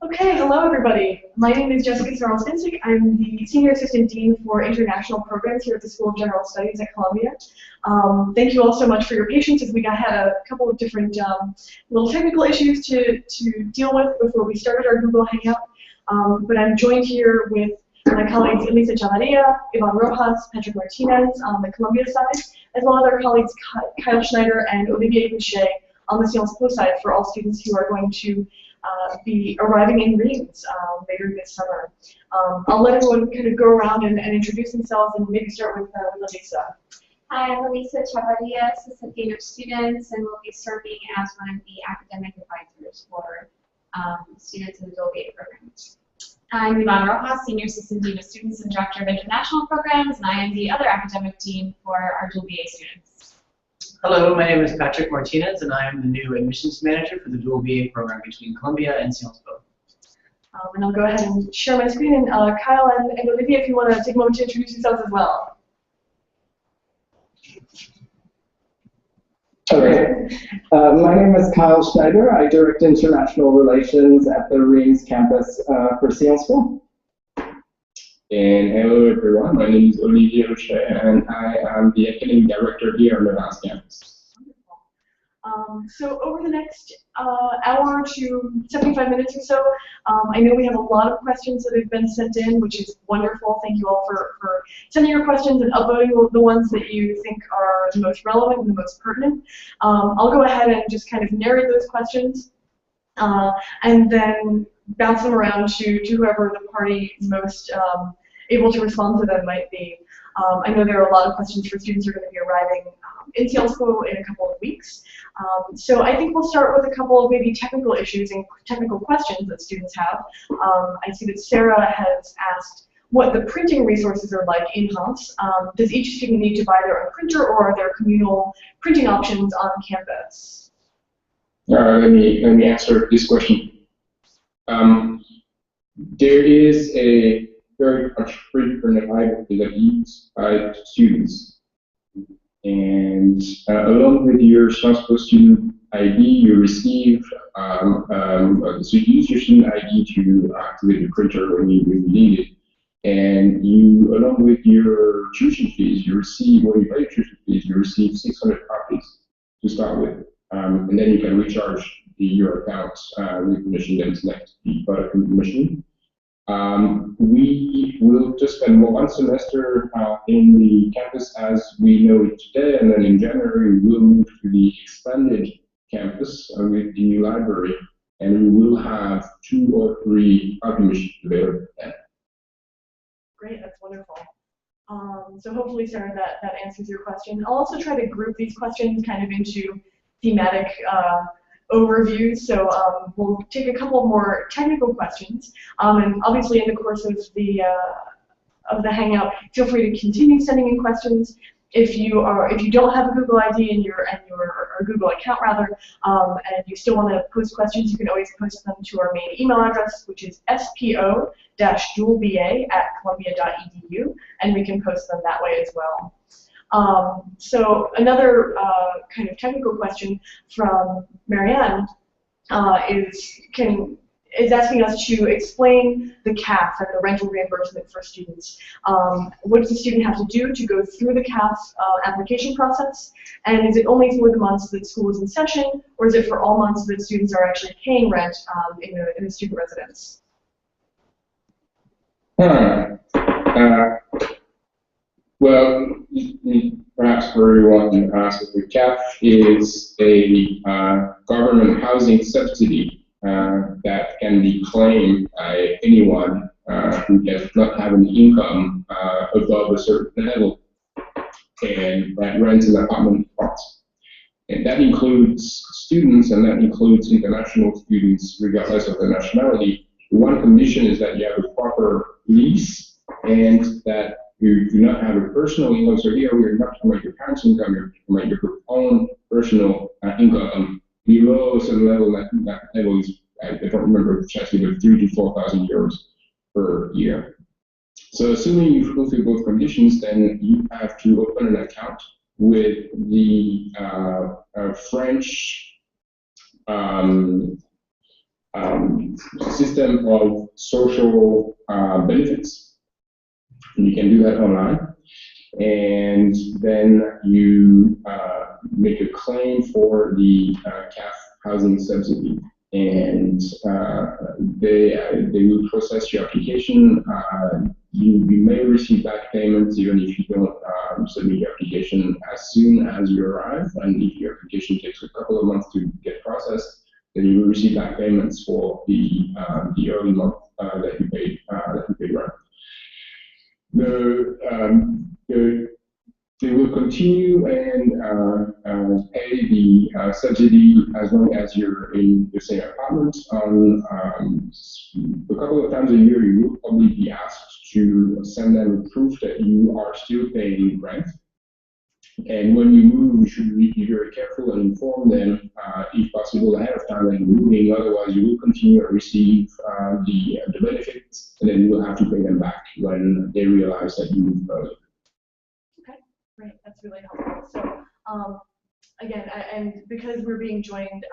Okay, hello everybody. My name is Jessica Sarles-Finsick. I'm the Senior Assistant Dean for International Programs here at the School of General Studies at Columbia. Thank you all so much for your patience as we had a couple of different little technical issues to deal with before we started our Google Hangout. But I'm joined here with my colleagues Elisa Chavarria, Ivan Rojas, Patrick Martinez on the Columbia side, as well as our colleagues Kyle Schneider and Olivier Boucher on the Sciences Po side for all students who are going to be arriving in Reims later this summer. I'll let everyone kind of go around and introduce themselves and maybe start with Elisa. Hi, I'm Elisa Chavarria, Assistant Dean of Students, and will be serving as one of the academic advisors for students in the Dual BA program. I'm Ivan Rojas, Senior Assistant Dean of Students and Director of International Programs, and I am the other academic dean for our Dual BA students. Hello, my name is Patrick Martinez, and I am the new admissions manager for the Dual BA program between Columbia and Sciences Po. And I'll go ahead and share my screen, and Kyle and Olivia, if you want to take a moment to introduce yourselves as well. Okay. My name is Kyle Schneider. I direct international relations at the Reims campus for Sciences Po. And hello everyone, my name is Olivier Boucher, and I am the academic director here on the Reims campus. So over the next hour to 75 minutes or so, I know we have a lot of questions that have been sent in, which is wonderful. Thank you all for sending your questions and upvoting the ones that you think are the most relevant and the most pertinent. I'll go ahead and just kind of narrate those questions and then bounce them around to whoever the party most able to respond to them might be. I know there are a lot of questions for students who are going to be arriving in Sciences Po in a couple of weeks. So I think we'll start with a couple of maybe technical issues and technical questions that students have. I see that Sarah has asked what the printing resources are like in Reims. Does each student need to buy their own printer, or are there communal printing options on campus? Let me answer this question. There is a very much free printed item that used by students. And along with your Sciences Po student ID, you receive so you use your student ID to activate the printer when you need it. And you, along with your tuition fees, you receive, when you pay your tuition fees, you receive 600 copies to start with. And then you can recharge your account with permission that is next to the product information. We will just spend one semester in the campus as we know it today, and then in January we'll move to the expanded campus with the new library, and we will have 2 or 3 copy machines available then. Great, that's wonderful. So hopefully, Sarah, that answers your question. I'll also try to group these questions kind of into thematic overviews. So we'll take a couple more technical questions, and obviously in the course of the Hangout, feel free to continue sending in questions. If you don't have a Google ID and your Google account rather, and you still want to post questions, you can always post them to our main email address, which is spo-dualba@columbia.edu, and we can post them that way as well. So another kind of technical question from Marianne is asking us to explain the CAF and the rental reimbursement for students. What does the student have to do to go through the CAF application process? And is it only for the months that school is in session, or is it for all months that students are actually paying rent in a student residence? Well, perhaps for everyone, the CAF is a government housing subsidy that can be claimed by anyone who does not have an income above a certain level and that rents an apartment apartment. And that includes students, and that includes international students regardless of their nationality. One condition is that you have a proper lease and that you do not have a personal income. So here we are not talking about your parents' income, you're talking about your own personal income below a certain level. That level is, I don't remember precisely, but 3,000 to 4,000 euros per year. So assuming you fulfill both conditions, then you have to open an account with the French system of social benefits. And you can do that online. And then you make a claim for the CAF housing subsidy. And they will process your application. You may receive back payments even if you don't submit your application as soon as you arrive. And if your application takes a couple of months to get processed, then you will receive back payments for the early month that you paid rent. They will continue and pay the subsidy as long as you're in the same apartment. A couple of times a year, you will probably be asked to send them proof that you are still paying rent. And when you move, you should be very careful and inform them, if possible, ahead of time that you're moving. Otherwise, you will continue to receive the benefits, and then you will have to pay them back when they realize that you moved early. Okay, great. That's really helpful. So, again, and because we're being joined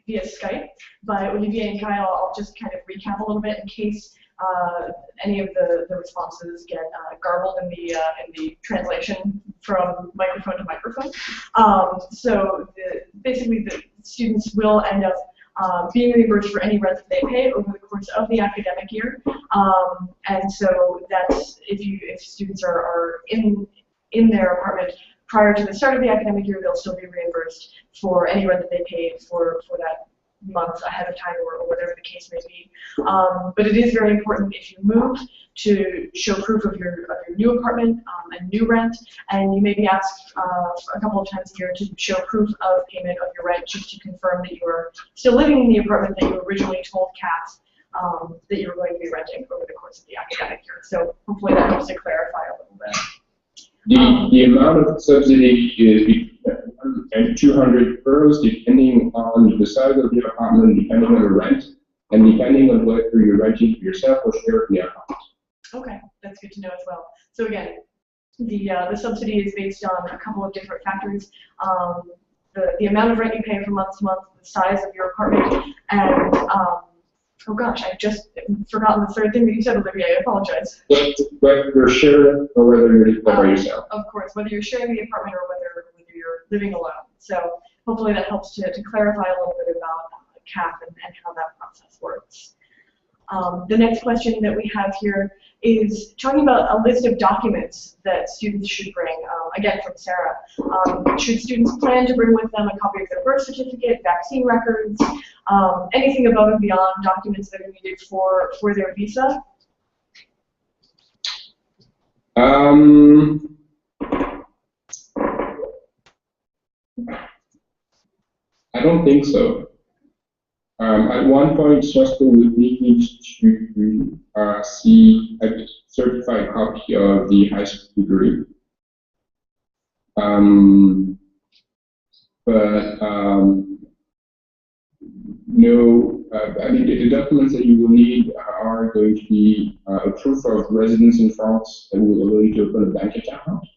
via Skype by Olivier and Kyle, I'll just kind of recap a little bit in case any of the responses get garbled in the translation from microphone to microphone. So basically the students will end up being reimbursed for any rent that they pay over the course of the academic year. And so that's if students are in their apartment prior to the start of the academic year, they'll still be reimbursed for any rent that they paid for that month ahead of time or whatever the case may be. But it is very important if you move to show proof of your new apartment and new rent, and you may be asked a couple of times a year to show proof of payment of your rent just to confirm that you are still living in the apartment that you originally told CAF that you were going to be renting over the course of the academic year. So hopefully that helps to clarify a little bit. The amount of subsidy is and 200 euros depending on the size of the apartment, depending on the rent, and depending on whether you're renting for yourself or share the apartment. Okay, that's good to know as well. So again, the subsidy is based on a couple of different factors. The amount of rent you pay from month to month, the size of your apartment, and oh gosh, I've just forgotten the third thing that you said, Olivia. I apologize. Whether you're sharing or whether you're living by yourself. Of course, whether you're sharing the apartment or whether you're living alone. So hopefully that helps to clarify a little bit about CAF and how that process works. The next question that we have here is talking about a list of documents that students should bring, again from Sarah. Should students plan to bring with them a copy of their birth certificate, vaccine records, anything above and beyond documents that are needed for their visa? I don't think so. At one point, Shasta would need to see a certified copy of the high school degree. No, I mean, the documents that you will need are going to be a proof of residence in France that will allow you to open a bank account.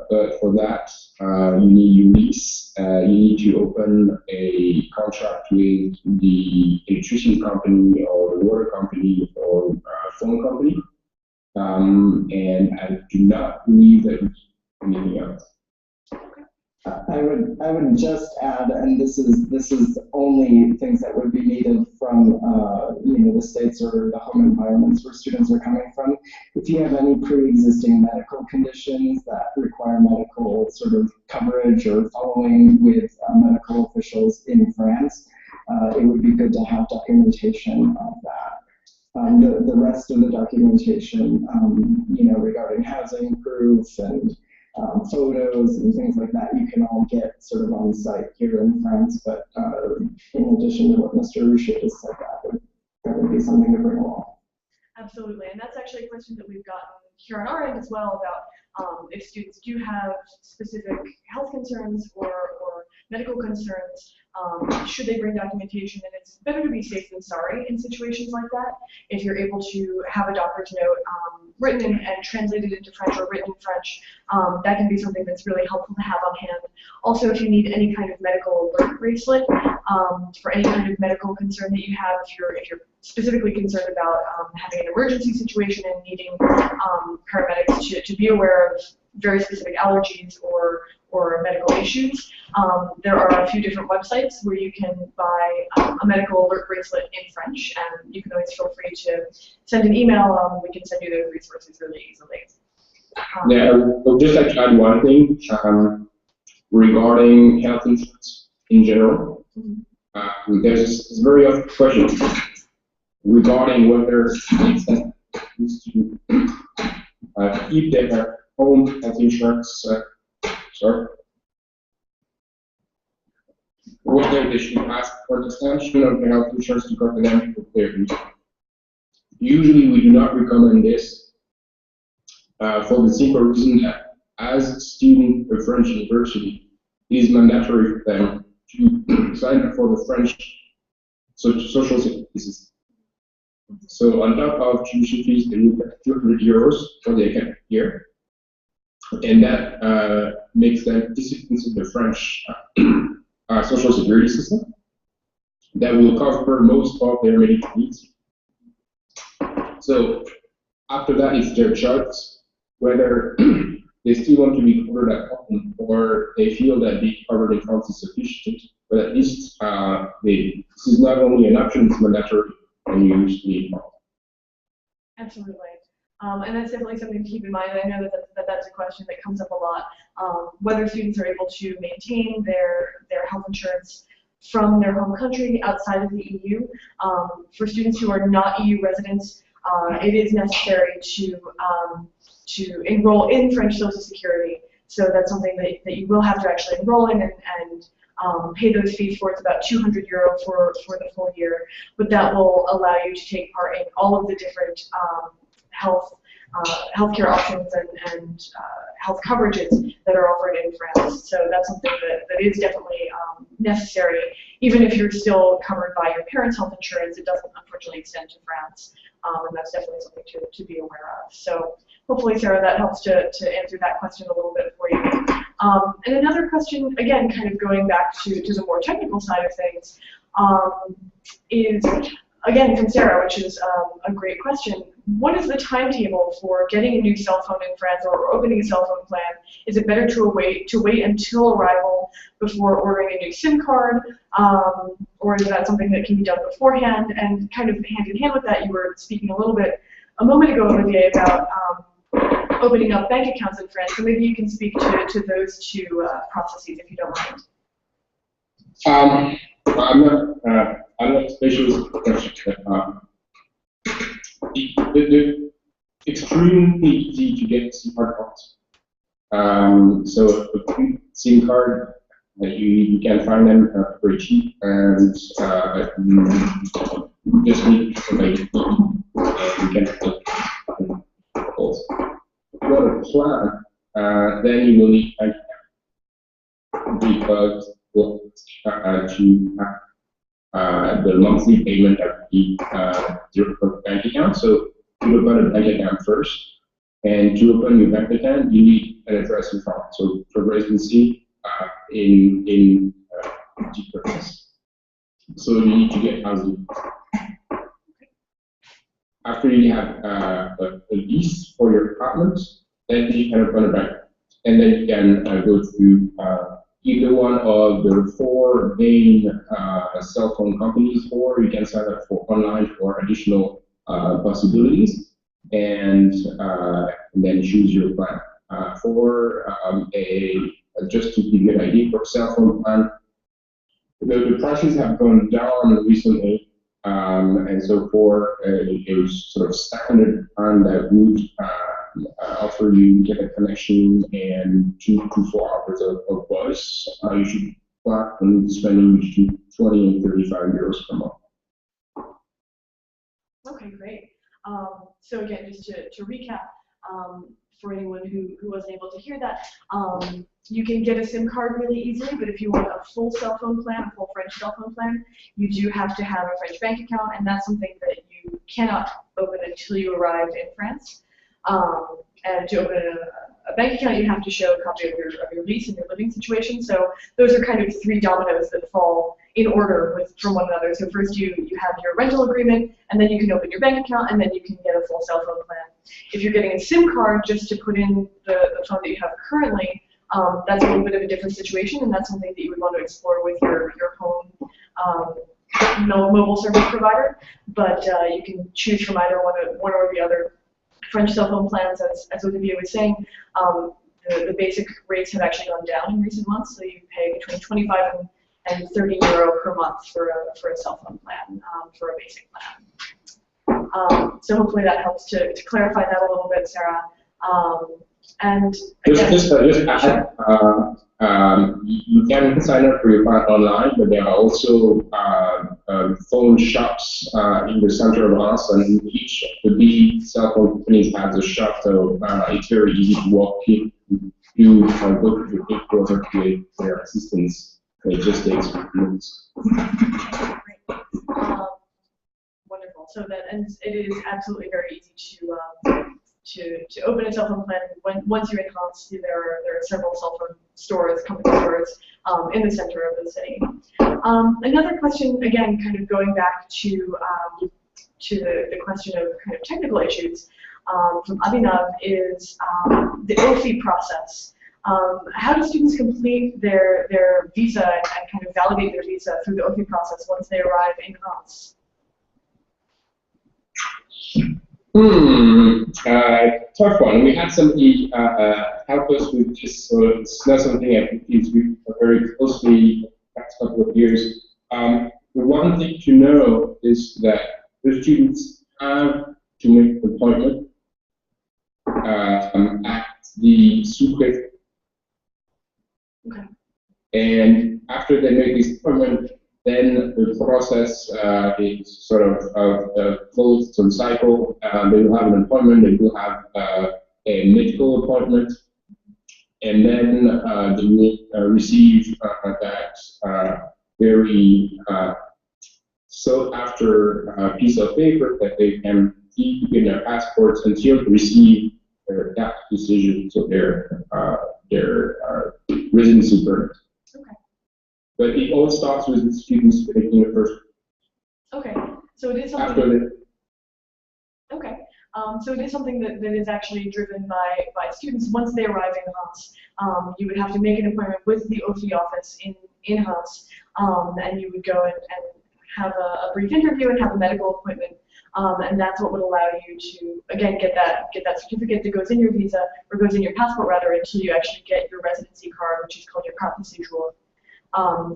But for that, you need your lease. You need to open a contract with the electricity company or the water company or phone company. And I do not believe that you need anything else. I would just add, and this is only things that would be needed from the states or the home environments where students are coming from. If you have any pre-existing medical conditions that require medical sort of coverage or following with medical officials in France, it would be good to have documentation of that. The rest of the documentation, regarding housing proof and photos and things like that, you can all get sort of on site here in France, but in addition to what Mr. Ruchet has said, that would be something to bring along. Absolutely, and that's actually a question that we've gotten here on our end as well about if students do have specific health concerns or medical concerns, should they bring documentation? And it's better to be safe than sorry in situations like that. If you're able to have a doctor's note written and translated into French or written in French, that can be something that's really helpful to have on hand. Also, if you need any kind of medical alert bracelet, for any kind of medical concern that you have. If you're specifically concerned about having an emergency situation and needing paramedics to be aware of very specific allergies or medical issues. There are a few different websites where you can buy a medical alert bracelet in French, and you can always feel free to send an email. We can send you those resources really easily. Yeah, I would just like to add one thing regarding health insurance in general. There's this very often question regarding whether it's to keep their own health insurance, whether they should ask for an extension of their health insurance to cover them for therapy. Usually we do not recommend this for the simple reason that as a student of French university, it is mandatory for them to sign up for the French social security system. So on top of tuition fees, they will get 200 euros for the academic year, and that makes them participants in the French social security system that will cover most of their medical needs. So after that, it's their choice whether they still want to be covered at home or they feel that being covered in France is sufficient. But at least this is not only an option; it's mandatory. And you usually Absolutely. And that's definitely something to keep in mind. I know that's a question that comes up a lot, whether students are able to maintain their health insurance from their home country outside of the EU. For students who are not EU residents, it is necessary to enroll in French Social Security. So that's something that you will have to actually enroll in and pay those fees for. It's about 200 euro for the full year, but that will allow you to take part in all of the different healthcare options and health coverages that are offered in France. So that's something that is definitely necessary. Even if you're still covered by your parents' health insurance, it doesn't unfortunately extend to France, and that's definitely something to be aware of. So hopefully, Sarah, that helps to answer that question a little bit for you. And another question, again, kind of going back to the more technical side of things, is, again, from Sarah, which is a great question. What is the timetable for getting a new cell phone in France or opening a cell phone plan? Is it better to wait until arrival before ordering a new SIM card? Or is that something that can be done beforehand? And kind of hand in hand with that, you were speaking a little bit a moment ago, Olivier, about opening up bank accounts in France. So maybe you can speak to those two processes, if you don't mind. I'm not a specialist in question. The extremely easy to get SIM card cards. So a SIM card, you can find them very cheap, and you just need to make it and you can calls. If you want a plan, then you will need bank account because the monthly payment that we do for bank account. So you open a bank account first, and to open your bank account, you need an address in France. So for residency in deep purpose. So you need to get housing. After you have a lease for your apartment, then you can open a bank, and then you can go through either one of the four main cell phone companies, or you can sign up for online for additional possibilities, and then choose your plan. Just to give you an idea, for cell phone plan, the prices have gone down recently, and so for a sort of standard plan that would offer you get a connection and 2 to 4 hours of voice, you should plan on spending between 20 and 35 euros per month. Okay, great. So again, just to recap, for anyone who wasn't able to hear that, you can get a SIM card really easily, but if you want a full cell phone plan, a full French cell phone plan, you do have to have a French bank account, and that's something that you cannot open until you arrive in France. And to open a bank account, you have to show a copy of your lease and your living situation. So those are kind of 3 dominoes that fall in order from one another. So first you have your rental agreement, and then you can open your bank account, and then you can get a full cell phone plan. If you're getting a SIM card just to put in the phone that you have currently, that's a little bit of a different situation, and that's something that you would want to explore with your home mobile service provider. But you can choose from either one or the other. French cell phone plans, as Olivier was saying, the basic rates have actually gone down in recent months, so you pay between 25 and 30 euro per month for a cell phone plan, for a basic plan. So hopefully that helps to clarify that a little bit, Sarah. And again, just add, you can sign up for your plan online, but there are also phone shops in the center of Reims, and each of the big cell phone companies has a shop, so it's very easy to walk in. You go to the big browser to get their assistance. It just takes minutes. great. Wonderful. So and it is absolutely very easy to open a cell phone plan. Once you're in Reims, there are several cell phone stores, company stores, in the center of the city. Another question, again, kind of going back to the question of kind of technical issues from Abhinav is the OFI process. How do students complete their visa and kind of validate their visa through the OFI process once they arrive in Reims? Tough one. We had somebody help us with this, so it's not something I think is very closely the past couple of years. The one thing to know is that the students have to make an appointment at the sous-préfet. Okay. And after they make this appointment, then the process is sort of closed to the cycle. They will have an appointment, they will have a medical appointment, and then they will receive that very sought after piece of paper that they can keep in their passports until they receive their tax decision, so their residency permit. Okay. But it all starts with the students making the first. Okay. So it is something. After the, Okay. So it is something that is actually driven by students once they arrive in Reims. You would have to make an appointment with the OFI office in Reims, and you would go and have a brief interview and have a medical appointment. And that's what would allow you to, again, get that certificate that goes in your visa, or goes in your passport rather, until you actually get your residency card, which is called your carte de séjour.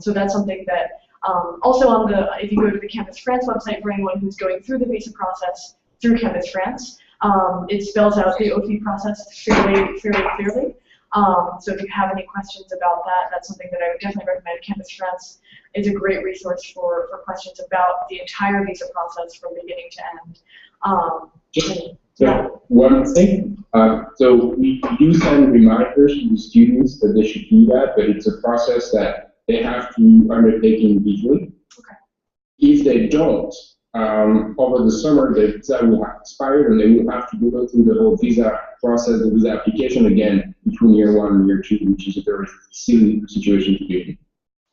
So that's something that also if you go to the Campus France website, for anyone who's going through the visa process through Campus France, it spells out the OFI process fairly clearly. So if you have any questions about that, that's something that I would definitely recommend. Campus France is a great resource for questions about the entire visa process from beginning to end. One thing, so we do send reminders to the students that they should do that, but it's a process that they have to undertake individually. Okay. If they don't, over the summer, the visa will have expired, and they will have to go through the whole visa process, the visa application again between year 1 and year 2, which is a very silly situation to be in.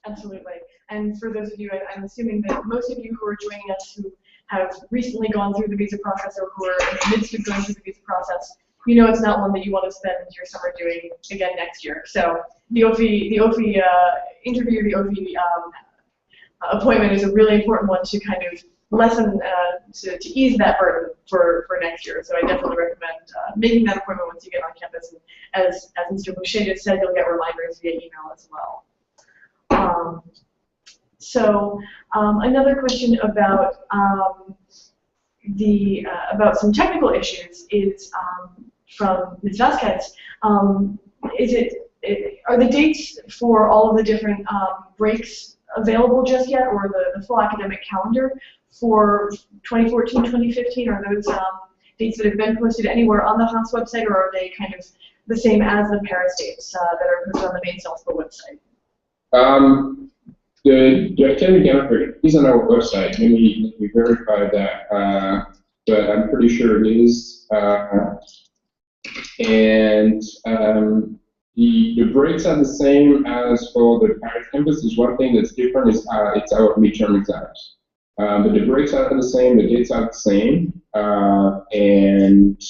Absolutely. And for those of you, I'm assuming that most of you who are joining us who have recently gone through the visa process or who are in the midst of going through the visa process, you know it's not one that you want to spend your summer doing again next year. So the OFI interview, the OFI appointment is a really important one to kind of lessen, to ease that burden for next year. So I definitely recommend making that appointment once you get on campus. And as Mr. Boucher just said, you'll get reminders via email as well. Another question about about some technical issues is from Ms. Vasquez. Are the dates for all of the different breaks available just yet, or the full academic calendar for 2014-2015? Are those dates that have been posted anywhere on the Reims website, or are they kind of the same as the Paris dates that are posted on the main Salzburg website? The academic calendar is on our website. Let me verify that, but I'm pretty sure it is. And The breaks are the same as for the Paris campus. There's one thing that's different is it's our midterm exams. But the breaks are the same, the dates are the same, and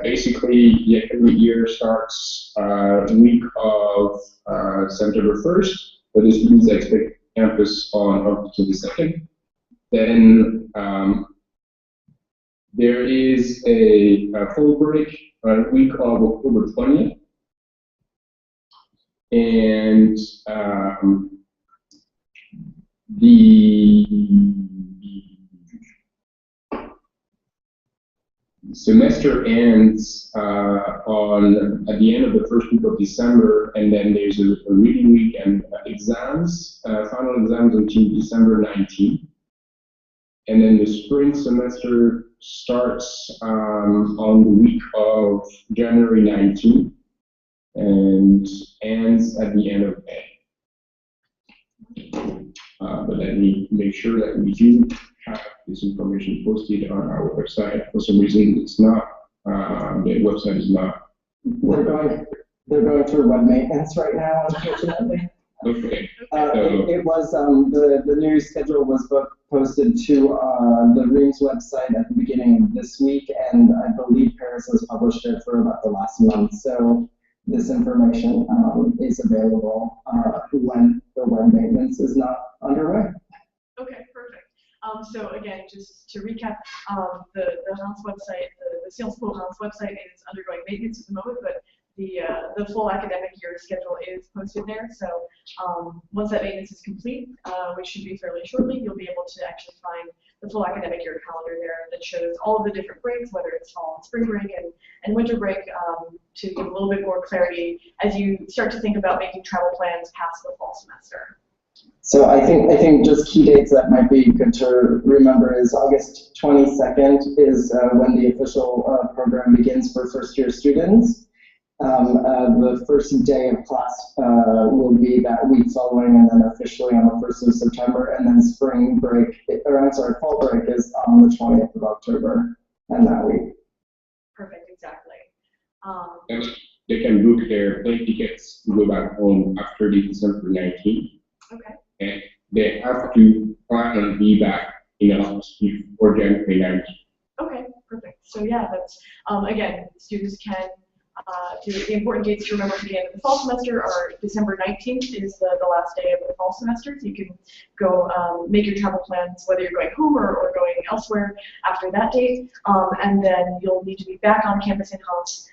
basically the academic year starts the week of September 1st, but the students expect campus on October 22nd. Then there is a full break week of October 20th. And the semester ends at the end of the first week of December, and then there's a reading week and exams, final exams until December 19th. And then the spring semester starts on the week of January 19th. And ends at the end of May. But let me make sure that we do have this information posted on our website. For some reason, it's not. The website is not. They're going through web maintenance right now, unfortunately. Okay. It was the new schedule was posted to the Reims website at the beginning of this week, and I believe Paris has published it for about the last month. So this information is available when the web maintenance is not underway. Okay, perfect. So again, just to recap, the Reims website, the Sciences Po Reims website is undergoing maintenance at the moment, but the full academic year schedule is posted there. So once that maintenance is complete, which should be fairly shortly, you'll be able to actually find the full academic year calendar there that shows all of the different breaks, whether it's fall and spring break and winter break, to give a little bit more clarity as you start to think about making travel plans past the fall semester. So I think just key dates that might be good to remember is August 22nd is when the official program begins for first year students. The first day of class will be that week following, and then officially on the 1st of September, and then spring break, fall break is on the 20th of October, and that week. Perfect, exactly. They can book their plane tickets to go back home after the December 19th. Okay. And they have to plan and be back in August before January 19th. Okay, perfect. So yeah, that's, again, students can, the important dates to remember for the end of the fall semester are December 19th is the last day of the fall semester. So you can go make your travel plans, whether you're going home or going elsewhere after that date. And then you'll need to be back on campus in Reims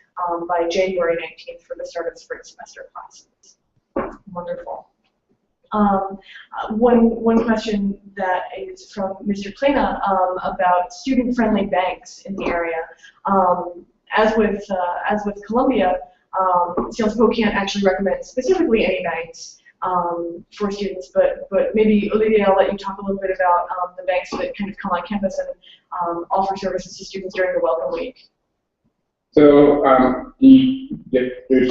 by January 19th for the start of spring semester classes. Wonderful. One question that is from Mr. Plena about student-friendly banks in the area. As with Columbia, Sciences Po can't actually recommend specifically any banks for students, but maybe Olivier, I'll let you talk a little bit about the banks that kind of come on campus and offer services to students during the Welcome Week. So the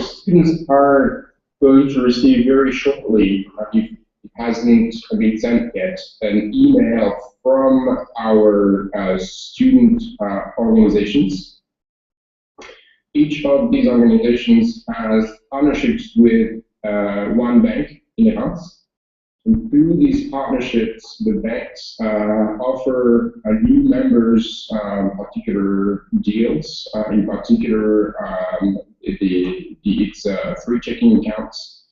students are going to receive very shortly, if it hasn't been sent yet, an email from our student organizations. Each of these organizations has partnerships with one bank in the house. And through these partnerships, the banks offer new members particular deals. In particular, it's free checking accounts.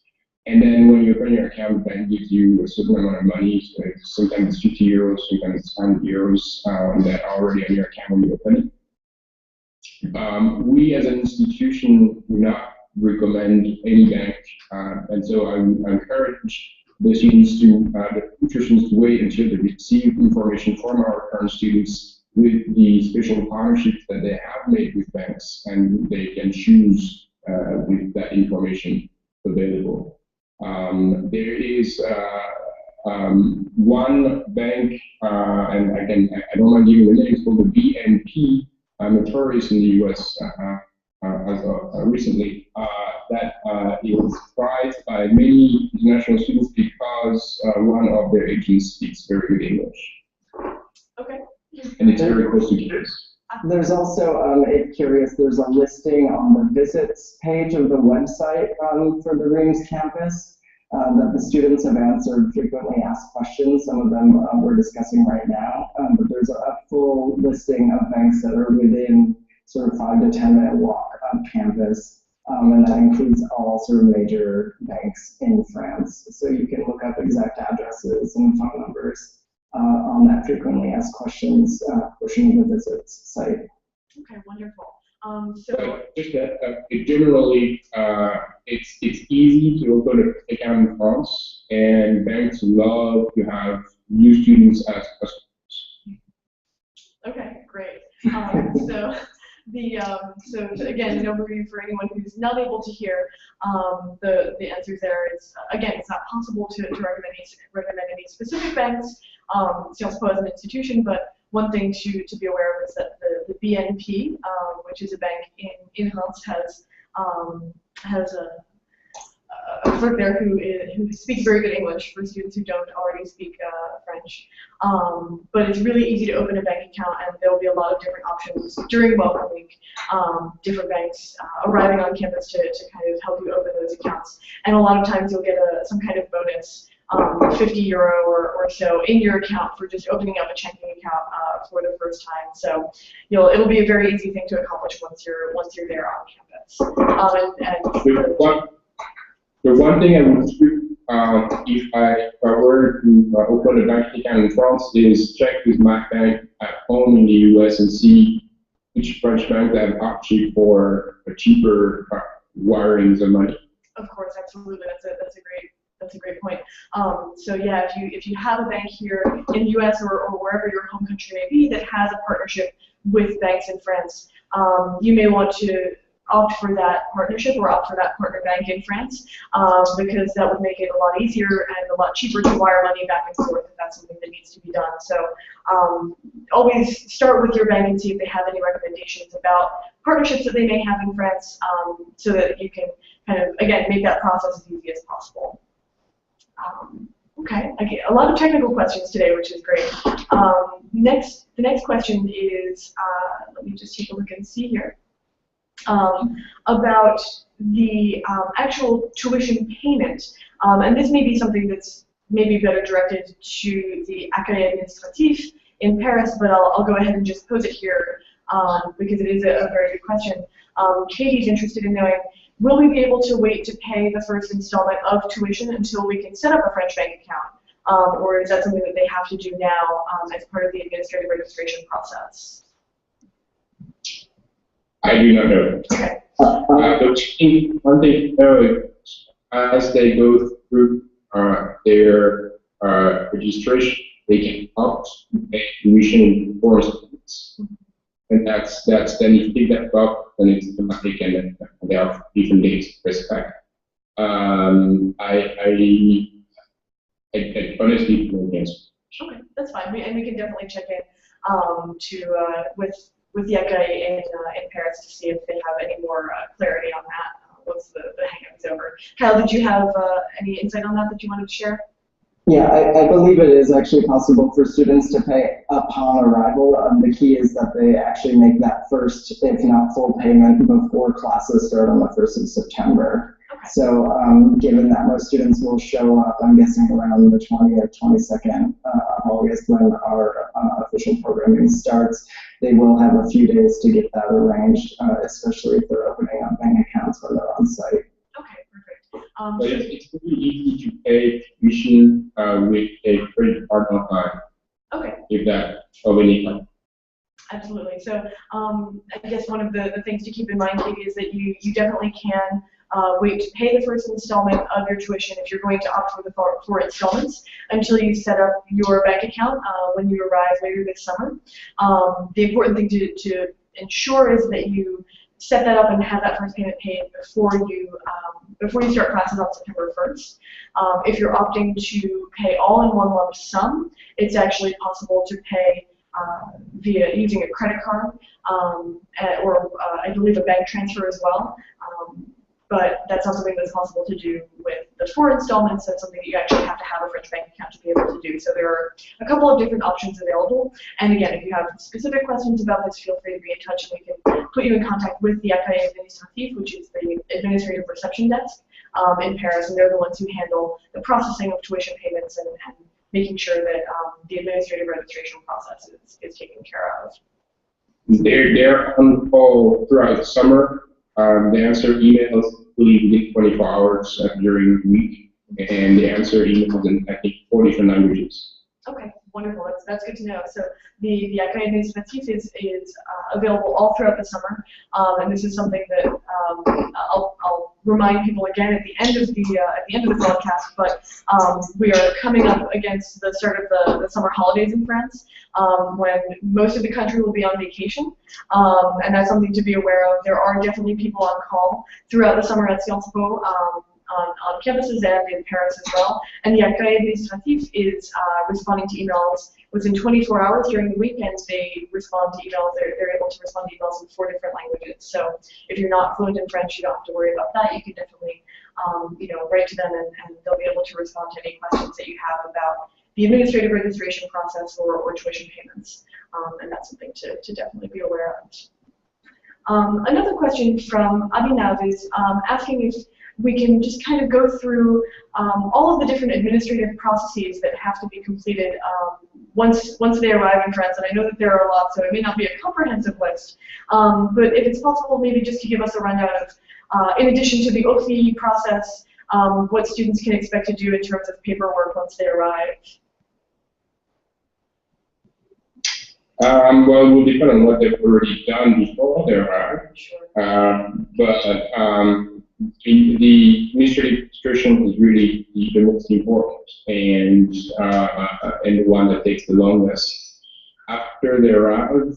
And then when you open your account, the bank gives you a certain amount of money. So sometimes it's 50 euros, sometimes it's 100 euros that are already on your account when you open it. We as an institution do not recommend any bank, and so I encourage the students the future students to wait until they receive information from our current students with the special partnerships that they have made with banks, and they can choose with that information available. There is one bank, and I don't mind giving the name, it's called the BNP. Notorious in the U.S. Recently, that is prized by many international students because one of their agents speaks very good English. Okay. And it's very close to campus. There's also, if curious, there's a listing on the visits page of the website for the Reims campus that the students have answered frequently asked questions. Some of them we're discussing right now, but there's a full listing of banks that are within sort of 5 to 10 minute walk on campus, and that includes all sort of major banks in France. So you can look up exact addresses and phone numbers on that frequently asked questions portion of the visits site. Okay, wonderful. But just that, generally, it's easy to open an account in France, and banks love to have new students as customers. Okay, great. So again, an overview for anyone who's not able to hear, the answer there is, again, it's not possible to recommend any specific banks, Sciences Po as an institution, but one thing to be aware of is that the BNP, which is a bank in Reims, has a clerk there who speaks very good English for students who don't already speak French. But it's really easy to open a bank account, and there will be a lot of different options during Welcome Week, different banks arriving on campus to kind of help you open those accounts. And a lot of times you'll get some kind of bonus, €50 or so in your account for just opening up a checking account for the first time. So it'll be a very easy thing to accomplish once you're there on campus. The one thing I would do if I were to open a bank account in France is check with my bank at home in the US and see which French bank have opted for a cheaper wiring the money. Of course, absolutely. That's a great point. So yeah, if you have a bank here in the U.S. or wherever your home country may be that has a partnership with banks in France, you may want to opt for that partnership or opt for that partner bank in France, because that would make it a lot easier and a lot cheaper to wire money back and forth if that's something that needs to be done. So always start with your bank and see if they have any recommendations about partnerships that they may have in France, so that you can kind of, again, make that process as easy as possible. Okay, a lot of technical questions today, which is great. The next question is, let me just take a look and see here, about the actual tuition payment. And this may be something that's maybe better directed to the Accueil Administratif in Paris, but I'll go ahead and just pose it here because it is a very good question. Katie's interested in knowing, will we be able to wait to pay the first installment of tuition until we can set up a French bank account? Or is that something that they have to do now as part of the administrative registration process? I do not know. Okay. But one thing, as they go through their registration, they can opt to pay tuition in 4 installments. And that's then if you pick that up, then it's automatic, and there are different dates to respect. I honestly don't know. Okay, that's fine. We can definitely check in with the Accueil in Paris to see if they have any more clarity on that once the hangout is over. Kyle, did you have any insight on that you wanted to share? Yeah, I believe it is actually possible for students to pay upon arrival. The key is that they actually make that first, if not full payment, before classes start on the 1st of September. Okay. So given that most students will show up, I'm guessing around the 20th, 22nd of August when our official programming starts, they will have a few days to get that arranged, especially if they're opening up bank accounts when they're on site. Okay, perfect. But it's really easy to pay tuition with a credit card online. Okay. If that of any kind. Absolutely. So I guess one of the things to keep in mind, Katie, is that you definitely can wait to pay the first installment of your tuition if you're going to opt for the 4 installments until you set up your bank account when you arrive later this summer. The important thing to ensure is that you set that up and have that first payment paid before you start classes on September 1st. If you're opting to pay all in one lump sum, it's actually possible to pay via using a credit card or I believe a bank transfer as well. but that's not something that's possible to do with the 4 installments. That's something that you actually have to have a French bank account to be able to do. So there are a couple of different options available. And again, if you have specific questions about this, feel free to be in touch, and we can put you in contact with the Accueil Administratif, which is the administrative reception desk in Paris, and they're the ones who handle the processing of tuition payments and making sure that the administrative registration process is taken care of. They're on call throughout the summer. They answer emails within 24 hours during the week, and they answer emails in, I think, 4 different languages. Okay, wonderful. That's good to know. So the Accueil Administratif is available all throughout the summer, and this is something that I'll remind people again at the end of the broadcast. But we are coming up against the start of the summer holidays in France, when most of the country will be on vacation, and that's something to be aware of. There are definitely people on call throughout the summer at Sciences Po. On campuses and in Paris as well. And the Accueil Administratif is responding to emails within 24 hours during the week, and they respond to emails. They're able to respond to emails in 4 different languages. So if you're not fluent in French, you don't have to worry about that. You can definitely write to them, and they'll be able to respond to any questions that you have about the administrative registration process or tuition payments. And that's something to definitely be aware of. Another question from Abhinav is asking if we can just kind of go through all of the different administrative processes that have to be completed once they arrive in France. And I know that there are a lot, so it may not be a comprehensive list. But if it's possible, maybe just to give us a rundown of, in addition to the OFI process, what students can expect to do in terms of paperwork once they arrive. Well, it will depend on what they've already done before they arrive. Sure. The administrative registration is really the most important and the one that takes the longest. After they arrive,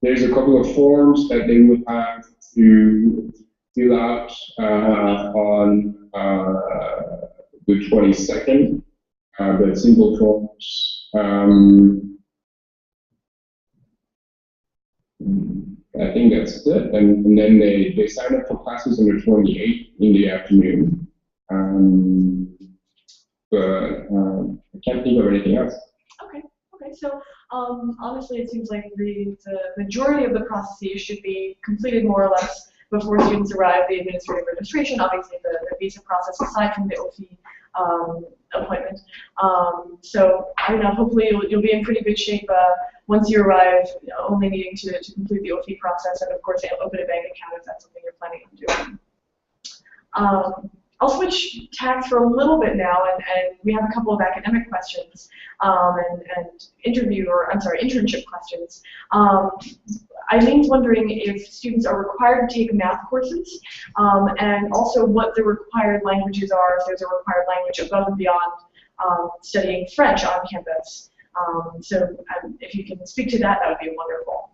there's a couple of forms that they would have to fill out on the 22nd, but simple forms. I think that's it, and then they sign up for classes on the 28th in the afternoon. But I can't think of anything else. Okay. So honestly, it seems like the majority of the processes should be completed more or less before students arrive. The administrative registration, obviously the visa process, aside from the OFI appointment. So I don't know, hopefully you'll be in pretty good shape once you arrive, only needing to complete the OFI process, and of course open a bank account if that's something you're planning on doing. I'll switch tacks for a little bit now, and we have a couple of academic questions and internship questions. Eileen's wondering if students are required to take math courses, and also what the required languages are, if there's a required language above and beyond studying French on campus. So if you can speak to that, that would be wonderful.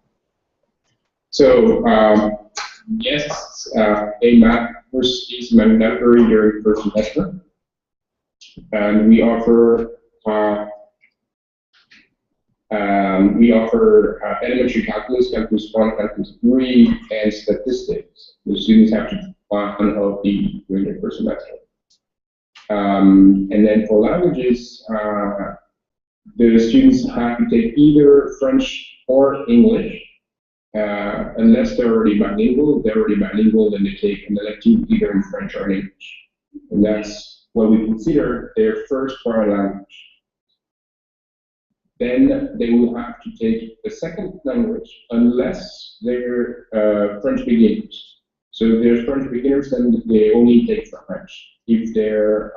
So yes, a math course is mandatory during first semester, and we offer elementary calculus, calculus 1, calculus 3, and statistics. The students have to one of the during their first semester. And then for languages, the students have to take either French or English. Unless they're already bilingual, then they take an elective either in French or in English. And that's what we consider their first foreign language. Then they will have to take a second language unless they're French beginners. So if they're French beginners, then they only take French. If their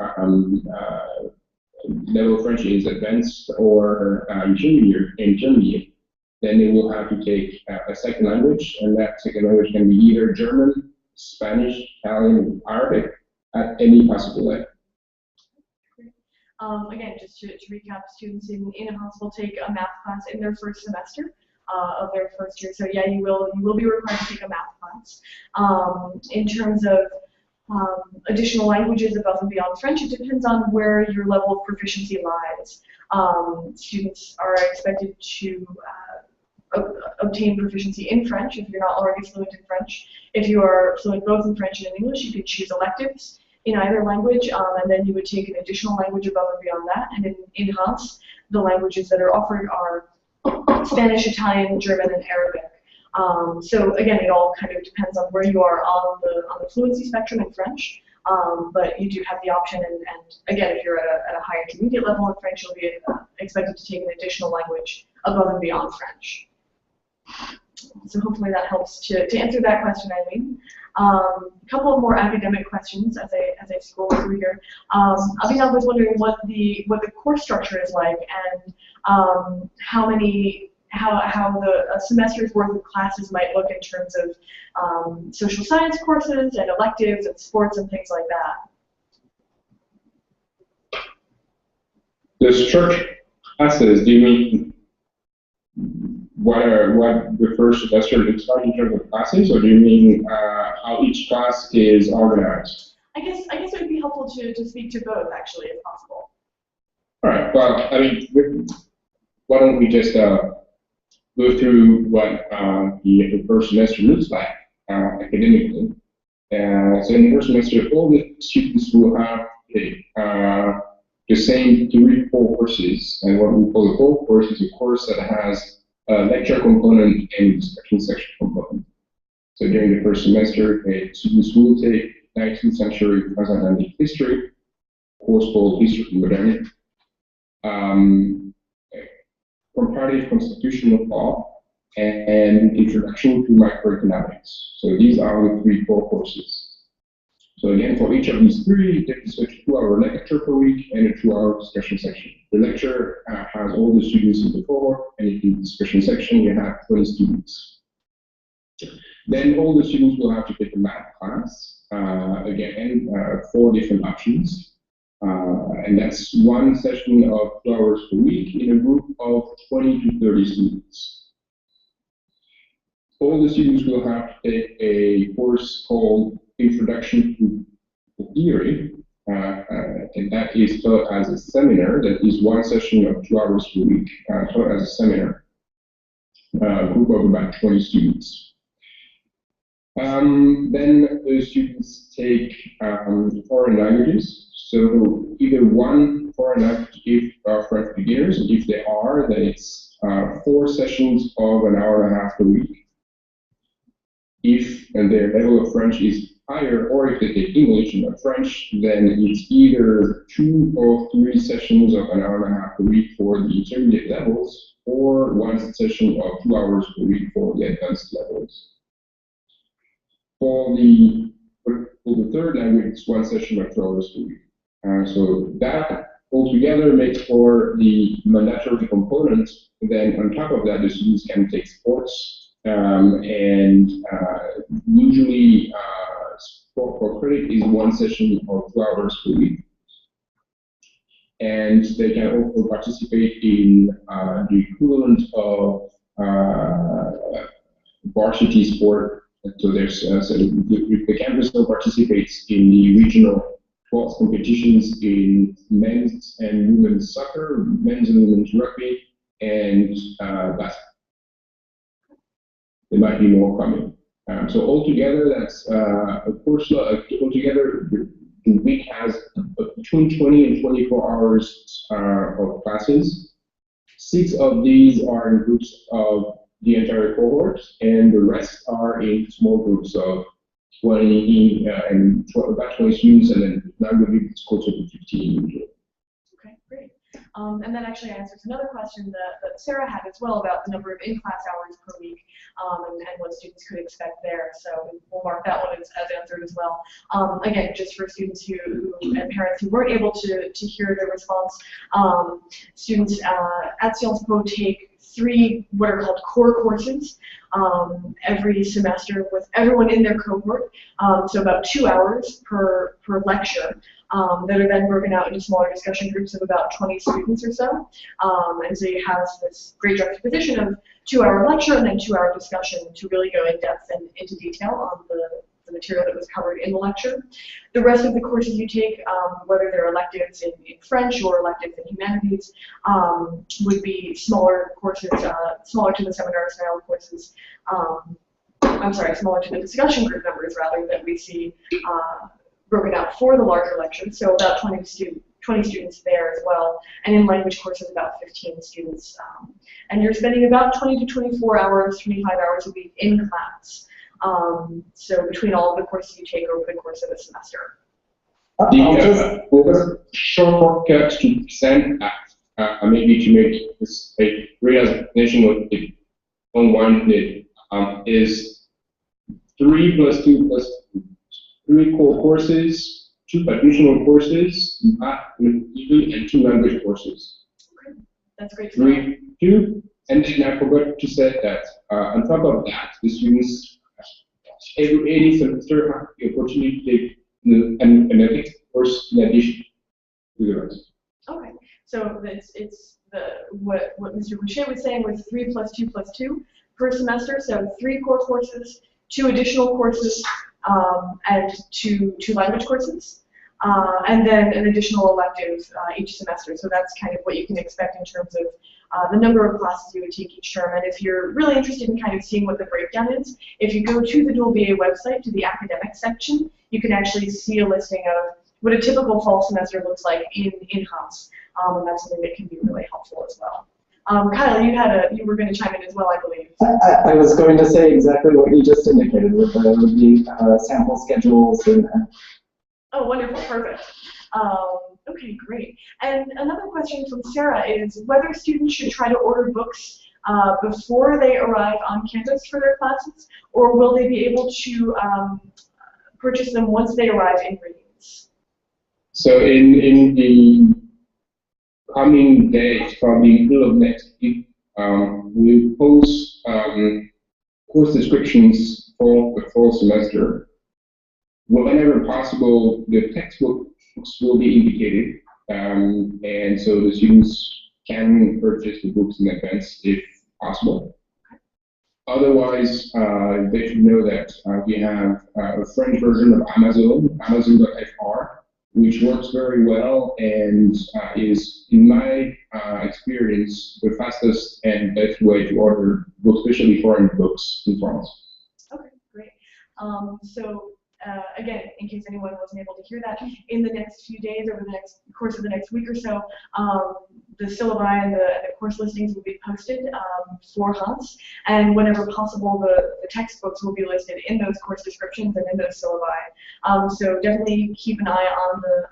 level of French is advanced or intermediate, then they will have to take a second language, and that second language can be either German, Spanish, Italian, Arabic, at any possible level. Again, just to recap, students in Reims will take a math class in their first semester of their first year. So yeah, you will be required to take a math class. In terms of additional languages above and beyond French, it depends on where your level of proficiency lies. Students are expected to obtain proficiency in French if you're not already fluent in French. If you are fluent both in French and in English, you could choose electives in either language, and then you would take an additional language above and beyond that. And in Reims, the languages that are offered are Spanish, Italian, German, and Arabic. So again, it all kind of depends on where you are on the fluency spectrum in French, but you do have the option, and again, if you're at a high intermediate level in French, you'll be expected to take an additional language above and beyond French. So hopefully that helps to answer that question, Eileen. A couple of more academic questions as I scroll through here. Abhinav was wondering what the course structure is like, and how the semester's worth of classes might look in terms of social science courses and electives and sports and things like that. The structure classes, do you mean what the first semester looks like in terms of classes, or do you mean how each class is organized? I guess it would be helpful to speak to both, actually, if possible. All right. Well, I mean, why don't we just go through what the first semester looks like academically? So in the first semester, all the students will have the same 3 core courses, and what we call a core course is a course that has a lecture component and discussion section component. So during the first semester, students will take 19th century transatlantic history, a course called History of Modernity, comparative constitutional law, and introduction to microeconomics. So these are the 3 core courses. So again, for each of these 3, there is a 2-hour lecture per week and a 2-hour discussion section. The lecture has all the students in the cohort, and in the discussion section, you have 20 students. Then all the students will have to take a math class, again, 4 different options. And that's 1 session of 2 hours per week in a group of 20 to 30 students. All the students will have to take a course called Introduction to Theory, and that is taught as a seminar. That is 1 session of 2 hours per week, taught as a seminar, a group of about 20 students. Then the students take foreign languages. So either 1 foreign language if French beginners, and if they are, then it's 4 sessions of 1.5 hours per week. If their level of French is higher, or if they take English and not French, then it's either 2 or 3 sessions of 1.5 hours per week for the intermediate levels, or 1 session of 2 hours per week for the advanced levels. For the third language, it's 1 session of 2 hours per week. So that altogether makes for the mandatory component. Then on top of that, the students can take sports, and usually sport for credit is 1 session of 2 hours per week. And they can also participate in the equivalent of varsity sport. So there's so the campus still participates in the regional sports competitions in men's and women's soccer, men's and women's rugby, and basketball. There might be more coming. So altogether, that's a course. Altogether, the week has between 20 and 24 hours of classes. 6 of these are in groups of the entire cohort, and the rest are in small groups of 20 and about 20 students, and then now it's closer to 15 usually. Okay, great. And that actually answers another question that Sarah had as well about the number of in-class hours per week, and what students could expect there. So we'll mark that one as answered as well. Again, just for students and parents who weren't able to hear the response, students at Sciences Po take 3 what are called core courses every semester with everyone in their cohort, so about 2 hours per lecture, that are then broken out into smaller discussion groups of about 20 students or so. And so you have this great juxtaposition of 2-hour lecture and then 2-hour discussion to really go in depth and into detail on the the material that was covered in the lecture. The rest of the courses you take, whether they're electives in French or electives in humanities, would be smaller courses, smaller to the seminar style courses. I'm sorry, smaller to the discussion group numbers rather that we see broken out for the larger lectures. So about 20 students there as well, and in language courses about 15 students. And you're spending about 20 to 24 hours, 25 hours a week in class. So between all of the courses you take over the course of the semester. The shortcut to present that, maybe to make this a realization of the unwinded, is 3 plus 2 plus 3 core courses, 2 additional courses, math, and 2 language courses. Okay. That's great. 3, 2, and then I forgot to say that on top of that, the students any semester have the opportunity to take an ethics course in addition to the rest. Okay, so it's what Mr. Boucher was saying was 3 plus 2 plus 2 per semester. So 3 core courses, 2 additional courses, and two language courses, and then an additional elective each semester. So that's kind of what you can expect in terms of the number of classes you would take each term. And if you're really interested in kind of seeing what the breakdown is, if you go to the Dual BA website, to the academic section, you can actually see a listing of what a typical fall semester looks like in-house. And that's something that can be really helpful as well. Kyle, you were going to chime in as well, I believe. I was going to say exactly what you just indicated with the sample schedules and. Oh, wonderful, perfect. Okay, great. And another question from Sarah is whether students should try to order books before they arrive on campus for their classes, or will they be able to purchase them once they arrive in readings? So in the coming days, probably middle of next week, we'll post course descriptions for the fall semester. Whenever possible, the textbooks will be indicated, and so the students can purchase the books in advance if possible. Otherwise, they should know that we have a French version of Amazon, Amazon.fr, which works very well and is, in my experience, the fastest and best way to order books, especially foreign books in France. Okay, great. Again, in case anyone wasn't able to hear that, in the next few days, over the course of the next week or so, the syllabi and the course listings will be posted for Hans, and whenever possible, the textbooks will be listed in those course descriptions and in those syllabi. So definitely keep an eye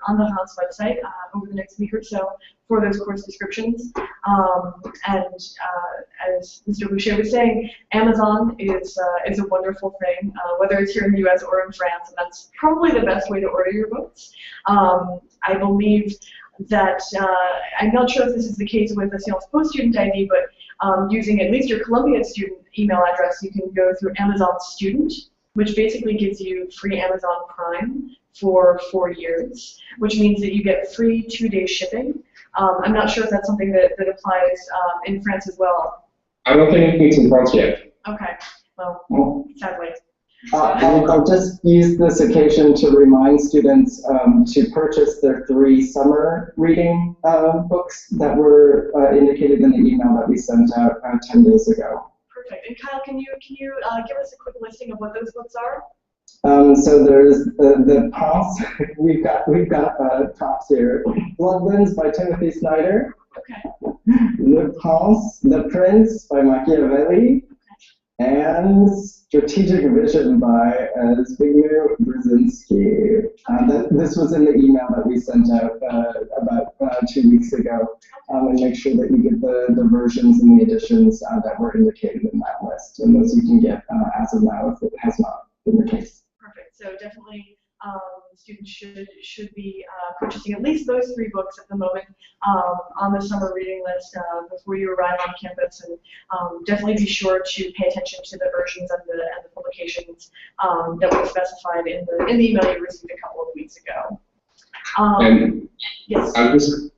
on the Hans website over the next week or so for those course descriptions. And as Mr. Boucher was saying, Amazon is a wonderful thing, whether it's here in the U.S. or in France, and that's probably the best way to order your books. I believe that, I'm not sure if this is the case with the Sciences Po student ID, but using at least your Columbia student email address, you can go through Amazon Student, which basically gives you free Amazon Prime for 4 years, which means that you get free 2-day shipping. I'm not sure if that's something that applies in France as well. I don't think it's in France yet. Okay, well, sadly. I'll just use this occasion to remind students to purchase their 3 summer reading books that were indicated in the email that we sent out 10 days ago. Perfect. And Kyle, can you give us a quick listing of what those books are? So there's the Prince. we've got tops here. Bloodlands by Timothy Snyder. Okay. The Prince by Machiavelli. And Strategic Vision by Zbigniew Brzezinski. This was in the email that we sent out about 2 weeks ago. And make sure that you get the versions and the editions that were indicated in that list. And those you can get as of now if it has not been the case. Perfect. So definitely students should be purchasing at least those 3 books at the moment on the summer reading list before you arrive on campus, and definitely be sure to pay attention to the versions and the publications that were specified in the email you received a couple of weeks ago. And yes. I'll just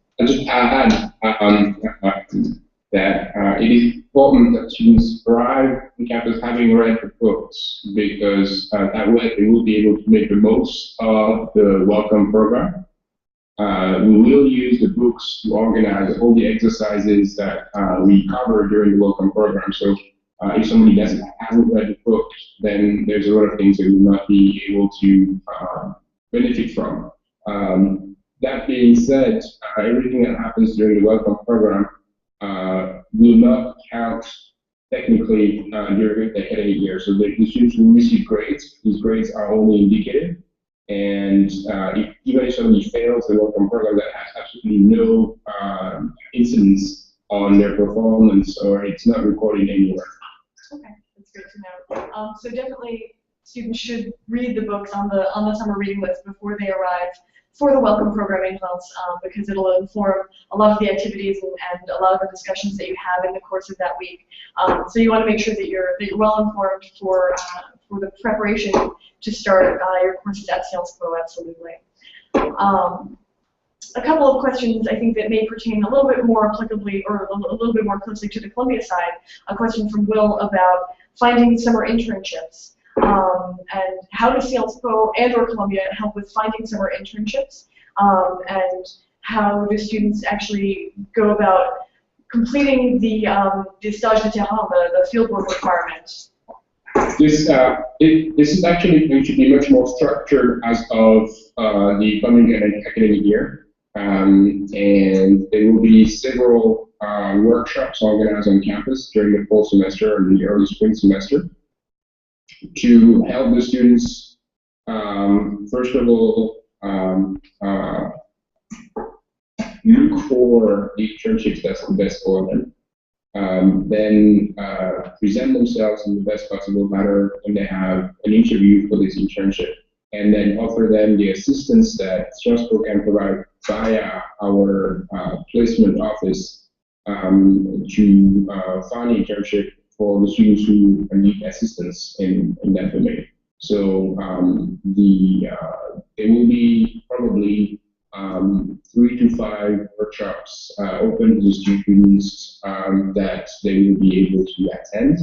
add that it is important that students arrive on campus having read the books, because that way they will be able to make the most of the welcome program. We will use the books to organize all the exercises that we cover during the welcome program. So if somebody hasn't read the book, then there's a lot of things they will not be able to benefit from. That being said, everything that happens during the welcome program will not count technically during the academic year. So the students will receive grades. These grades are only indicative. And even if somebody fails the welcome program, that has absolutely no incidence on their performance, or it's not recorded anywhere. Okay, that's great to know. So definitely, students should read the books on the summer reading list before they arrive for the welcome programming months, because it'll inform a lot of the activities and a lot of the discussions that you have in the course of that week. So you want to make sure that you're well informed for the preparation to start your courses at Sciences Po, absolutely. A couple of questions I think that may pertain a little bit more applicably, or a little bit more closely to the Columbia side. A question from Will about finding summer internships. And how does Sciences Po and or Columbia help with finding summer internships? And how do students actually go about completing the stage de terrain, the fieldwork requirement? This is actually going to be much more structured as of the coming academic year, and there will be several workshops organized on campus during the fall semester and the early spring semester to help the students, first of all, look for the internships that's the best for them. Then present themselves in the best possible manner when they have an interview for this internship, and then offer them the assistance that Sciences Po can provide via our placement office to find an internship for the students who need assistance in that domain. So there will be probably 3 to 5 workshops open to the students that they will be able to attend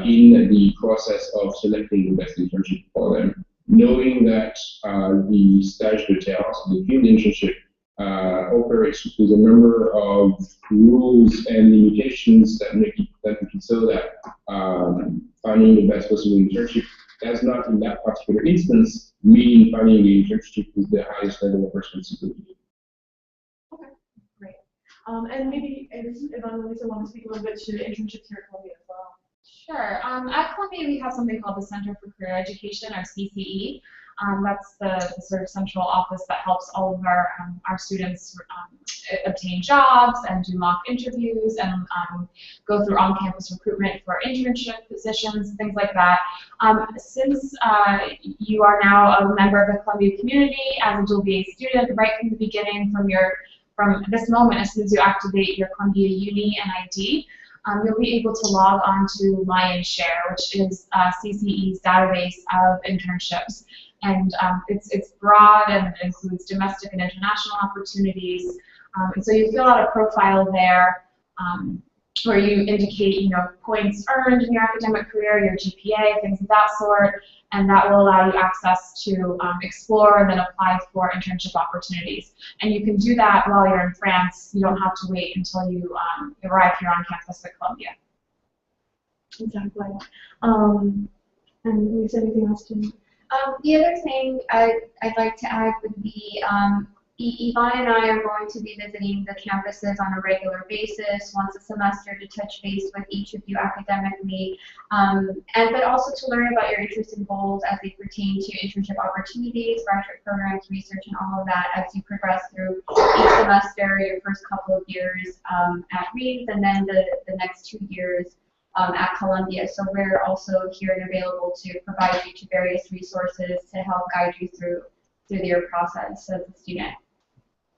in the process of selecting the best internship for them, knowing that the stage de terrain, so the field internship, operates with a number of rules and limitations that make it so that finding the best possible internship does not, in that particular instance, mean finding the internship with the highest level of responsibility. Okay, great. And maybe Yvonne and Lisa want to speak a little bit to internships here at Columbia as well. Sure. At Columbia, we have something called the Center for Career Education, or CCE. That's the sort of central office that helps all of our students obtain jobs and do mock interviews and go through on-campus recruitment for internship positions, things like that. Since you are now a member of the Columbia community as a dual BA student, right from the beginning, from this moment, as soon as you activate your Columbia Uni NID, you'll be able to log on to Lionshare, which is CCE's database of internships. And it's broad and includes domestic and international opportunities. And so you fill out a profile there where you indicate, points earned in your academic career, your GPA, things of that sort, and that will allow you access to explore and then apply for internship opportunities. And you can do that while you're in France. You don't have to wait until you arrive here on campus at Columbia. Exactly. And Lisa, anything else to? The other thing I'd like to add would be Yvonne and I are going to be visiting the campuses on a regular basis, once a semester, to touch base with each of you academically, but also to learn about your interests and goals as they pertain to internship opportunities, graduate programs, research, and all of that as you progress through each semester, your first couple of years at Reims, and then the next 2 years at Columbia. So we're also here and available to provide you to various resources to help guide you through your process as a student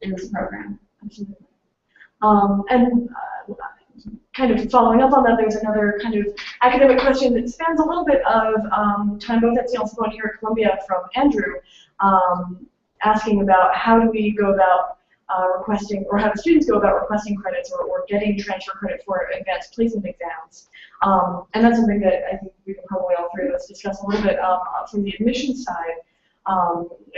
in this program. Absolutely. And kind of following up on that, there's another kind of academic question that spans a little bit of time both at Sciences Po and here at Columbia from Andrew, asking about how do we go about requesting, or how do students go about requesting credits or getting transfer credit for advanced placement exams. And that's something that I think we can probably all three of us discuss a little bit from the admissions side.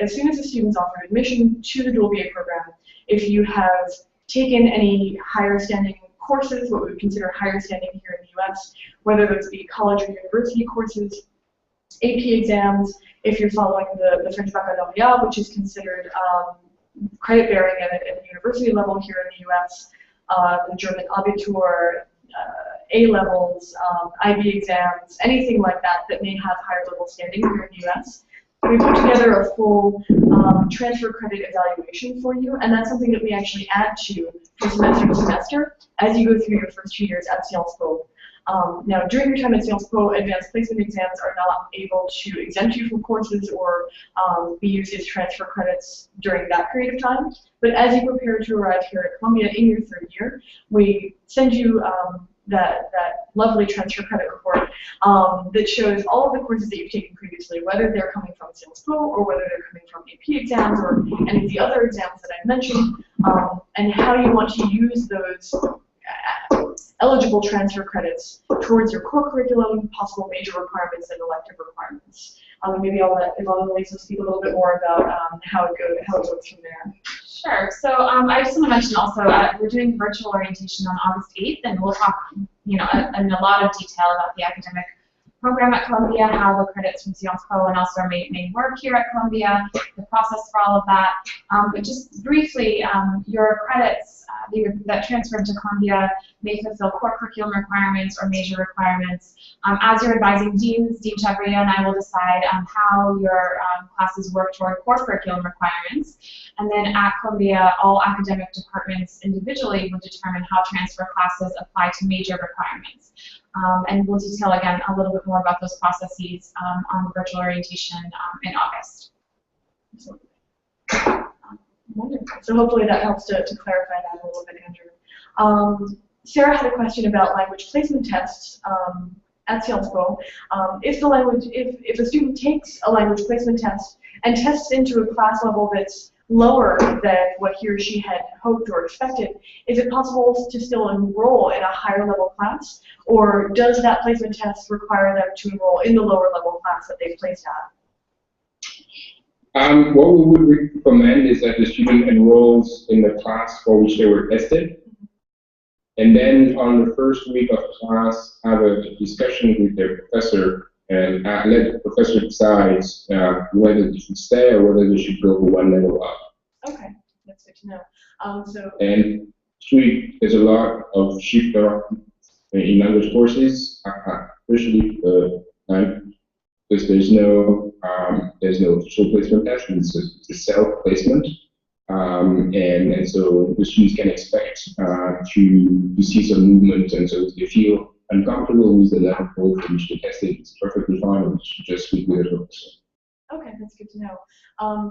As soon as a student's offered admission to the dual BA program, if you have taken any higher standing courses, what we would consider higher standing here in the US, whether those be college or university courses, AP exams, if you're following the French baccalaureate, which is considered credit bearing at a university level here in the US, the German Abitur, A levels, IB exams, anything like that that may have higher level standing here in the US. We put together a full transfer credit evaluation for you, and that's something that we actually add to from semester to semester as you go through your first 2 years at Sciences Po. Now, during your time at Sciences Po, advanced placement exams are not able to exempt you from courses or be used as transfer credits during that period of time. But as you prepare to arrive here at Columbia in your third year, we send you that lovely transfer credit report that shows all of the courses that you've taken previously, whether they're coming from Sciences Po or whether they're coming from AP exams or any of the other exams that I've mentioned, and how you want to use those eligible transfer credits towards your core curriculum, possible major requirements, and elective requirements. Maybe I'll let Lisa speak a little bit more about how it goes from there. Sure. So I just want to mention also we're doing virtual orientation on August 8th, and we'll talk, in a lot of detail about the academic program at Columbia, how the credits from Sciences Po and elsewhere may work here at Columbia, the process for all of that. But just briefly, your credits that transfer to Columbia may fulfill core curriculum requirements or major requirements. As you're advising deans, Dean Chevrier and I will decide how your classes work toward core curriculum requirements. And then at Columbia, all academic departments individually will determine how transfer classes apply to major requirements. And we'll detail again a little bit more about those processes on virtual orientation in August. Wonderful. So hopefully that helps to clarify that a little bit, Andrew. Sarah had a question about language placement tests at Sciences Po. If a student takes a language placement test and tests into a class level that's lower than what he or she had hoped or expected, is it possible to still enroll in a higher level class, or does that placement test require them to enroll in the lower level class that they've placed at? What we would recommend is that the student enrolls in the class for which they were tested, and then on the first week of class have a discussion with their professor and let the professor decide whether they should stay or whether they should go one level up. Okay, that's good to know. And there's a lot of shift in language courses, especially because there's no official placement test, it's a self-placement, and so the students can expect to see some movement, and so if they feel uncomfortable with the level for which they tested, it's perfectly fine, and just speak with the professor. Okay, that's good to know.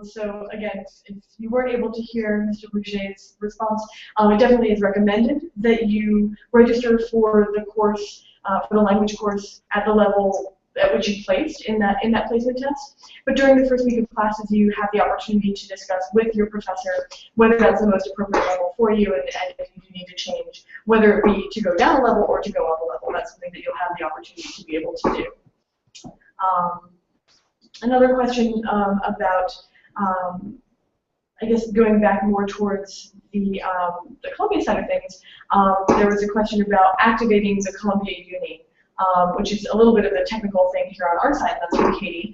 So again, if you weren't able to hear Mr. Boucher's response, it definitely is recommended that you register for the course, for the language course at the level at which you placed in that placement test. But during the first week of classes, you have the opportunity to discuss with your professor whether that's the most appropriate level for you, and if you need to change, whether it be to go down a level or to go up a level. That's something that you'll have the opportunity to be able to do. Another question about, I guess, going back more towards the Columbia side of things, there was a question about activating the Columbia Uni, which is a little bit of a technical thing here on our side. That's from Katie.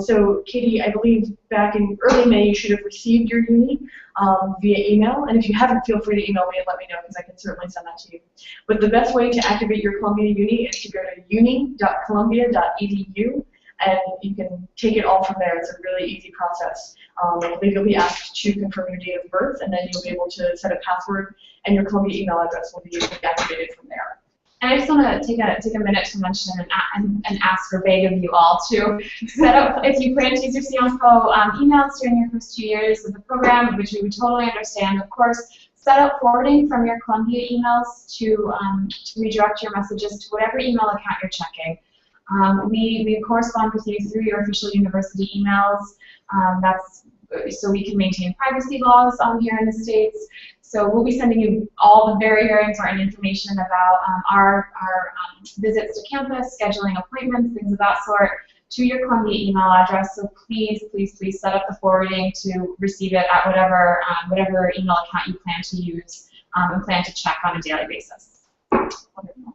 So Katie, I believe back in early May, you should have received your uni via email. And if you haven't, feel free to email me and let me know, because I can certainly send that to you. But the best way to activate your Columbia Uni is to go to uni.columbia.edu. And you can take it all from there. It's a really easy process. I believe you'll be asked to confirm your date of birth, and then you'll be able to set a password, and your Columbia email address will be activated from there. And I just want to take a minute to mention and ask or beg of you all to set up, if you plan to use your Sciences Po emails during your first 2 years of the program, which we would totally understand, of course, set up forwarding from your Columbia emails to redirect your messages to whatever email account you're checking. We correspond with you through your official university emails. That's so we can maintain privacy laws here in the States. So we'll be sending you all the very, very important information about our visits to campus, scheduling appointments, things of that sort, to your Columbia email address. So please, please, please set up the forwarding to receive it at whatever email account you plan to use and plan to check on a daily basis.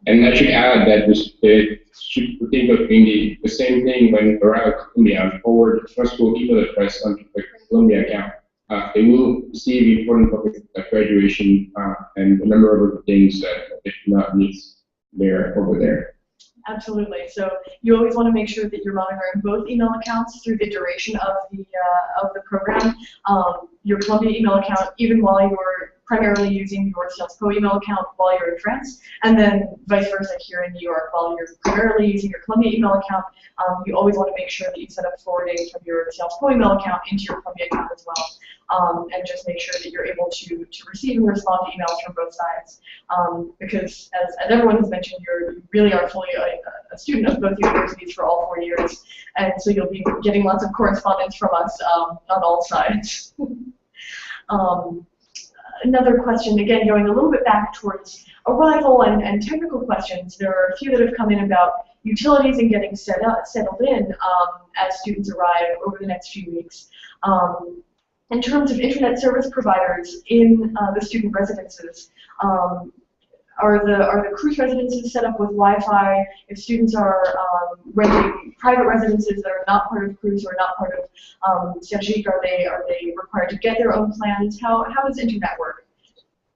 And I should add that it should think of being the same thing when around Columbia, forward first school email address on the Columbia account. They will receive important topics like graduation and a number of other things that they do not need there over there. Absolutely. So you always want to make sure that you're monitoring both email accounts through the duration of the program. Your Columbia email account, even while you're primarily using your Sciences Po email account while you're in France, and then vice versa here in New York while you're primarily using your Columbia email account. You always want to make sure that you set up forwarding from your Sciences Po email account into your Columbia account as well, and just make sure that you're able to receive and respond to emails from both sides. Because as everyone has mentioned, you really are fully a student of both universities for all 4 years, and so you'll be getting lots of correspondence from us on all sides. Another question, again, going a little bit back towards arrival and technical questions. There are a few that have come in about utilities and getting settled in as students arrive over the next few weeks. In terms of internet service providers in the student residences, are the cruise residences set up with Wi-Fi? If students are renting private residences that are not part of cruise or not part of subsidy, are they required to get their own plans? How does internet work?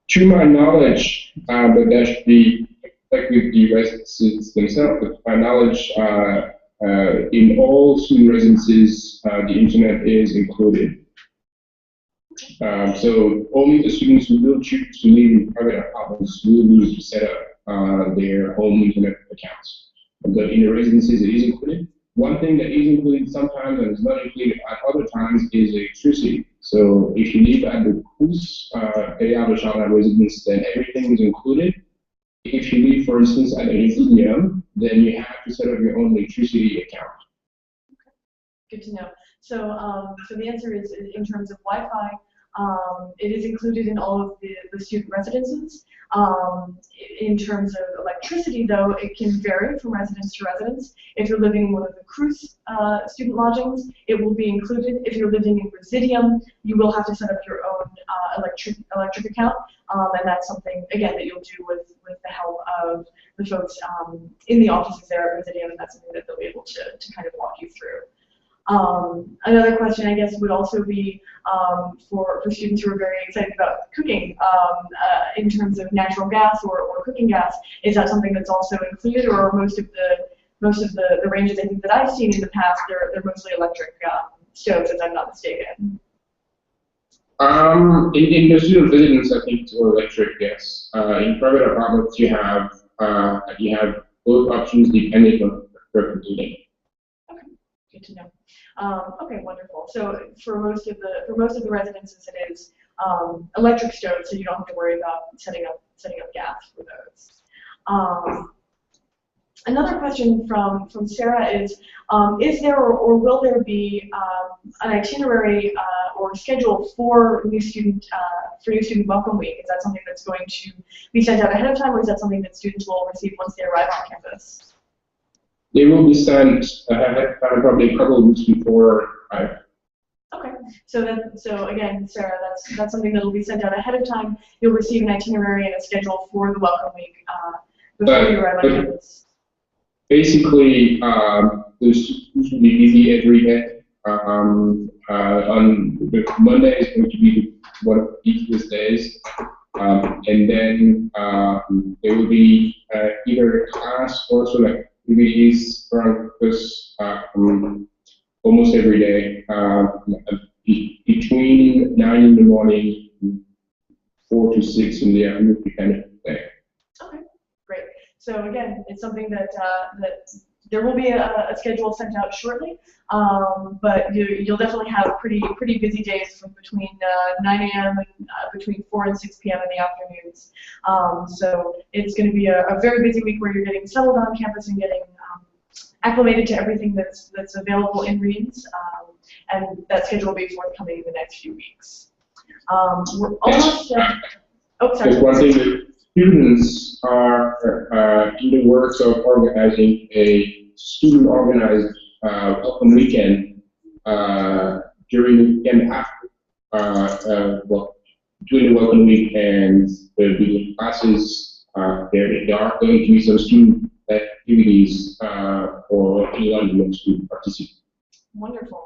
To my knowledge, but that should be like with the residences themselves. But to my knowledge, in all student residences, the internet is included. So only the students who will choose to live in private apartments will need to set up their home internet accounts. But in the residences, it is included. One thing that is included sometimes and is not included at other times is electricity. So if you live at the cruise residence, then everything is included. If you live, for instance, at an Internship, then you have to set up your own electricity account. Good to know. So, so the answer is in terms of Wi-Fi, it is included in all of the student residences. In terms of electricity, though, it can vary from residence to residence. If you're living in one of the cruise student lodgings, it will be included. If you're living in Residium, you will have to set up your own electric account, and that's something, again, that you'll do with the help of the folks in the offices there at Residium, and that's something that they'll be able to kind of walk you through. Another question, I guess, would also be for students who are very excited about cooking in terms of natural gas or cooking gas. Is that something that's also included, or most of the ranges I think that I've seen in the past, they're mostly electric stoves, if I'm not mistaken? In the student residence, I think it's all electric, yes. In private apartments, you have both options depending on the preferred heating. Okay, good to know. Okay, wonderful. So for most of the residences, it is electric stoves, so you don't have to worry about setting up gas for those. Another question from Sarah is there or will there be an itinerary or schedule for new student welcome week? Is that something that's going to be sent out ahead of time, or is that something that students will receive once they arrive on campus? They will be sent probably a couple of weeks before. Okay, so again, Sarah, that's something that will be sent out ahead of time. You'll receive an itinerary and a schedule for the welcome week before you arrive on campus. Basically, the students will be busy every day. On the Monday is going to be one of the busiest days, and then there will be either class or also like activities around campus almost every day, between 9 in the morning and 4 to 6 in the afternoon, depending on the day. Okay, great. So again, it's something that there will be a schedule sent out shortly, but you'll definitely have pretty busy days from between 9 a.m. and between 4 and 6 p.m. in the afternoons. So it's going to be a very busy week where you're getting settled on campus and getting acclimated to everything that's available in Reims. and that schedule will be forthcoming in the next few weeks. We're almost oh, sorry. Just one thing, that students are in the works of organizing a student-organized welcome weekend during the weekend after, well, during the welcome week and the beginning classes. There are going to be some student activities for anyone who wants to participate. Wonderful.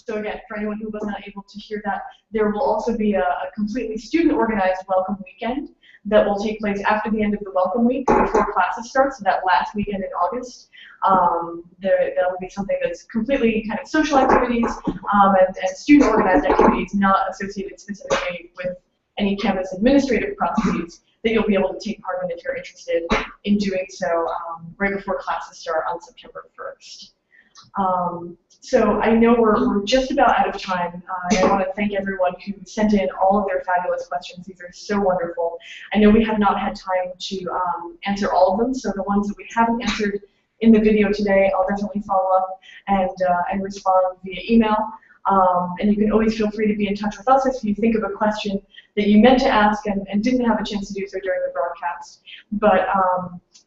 So again, for anyone who was not able to hear that, there will also be a completely student-organized welcome weekend that will take place after the end of the welcome week, before classes start, so that last weekend in August. That will be something that's completely kind of social activities and student-organized activities, not associated specifically with any campus administrative processes, that you'll be able to take part in if you're interested in doing so right before classes start on September 1st. So I know we're just about out of time. And I want to thank everyone who sent in all of their fabulous questions. These are so wonderful. I know we have not had time to answer all of them, so the ones that we haven't answered in the video today, I'll definitely follow up and respond via email. And you can always feel free to be in touch with us if you think of a question that you meant to ask and didn't have a chance to do so during the broadcast. But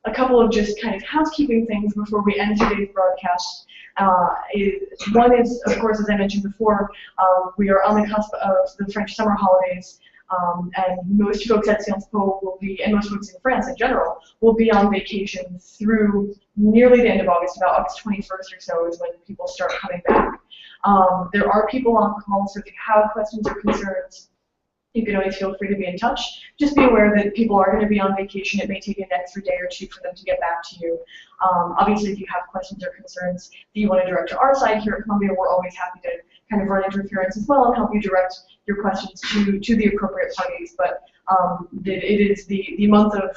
a couple of just kind of housekeeping things before we end today's broadcast. One is, of course, as I mentioned before, we are on the cusp of the French summer holidays, and most folks at Sciences Po will be, and most folks in France in general, will be on vacation through nearly the end of August. About August 21st or so is when people start coming back. There are people on call, so if you have questions or concerns, you can always feel free to be in touch. Just be aware that people are going to be on vacation. It may take an extra day or two for them to get back to you. Obviously, if you have questions or concerns that you want to direct to our side here at Columbia, we're always happy to kind of run interference as well and help you direct your questions to the appropriate parties. But it is the month of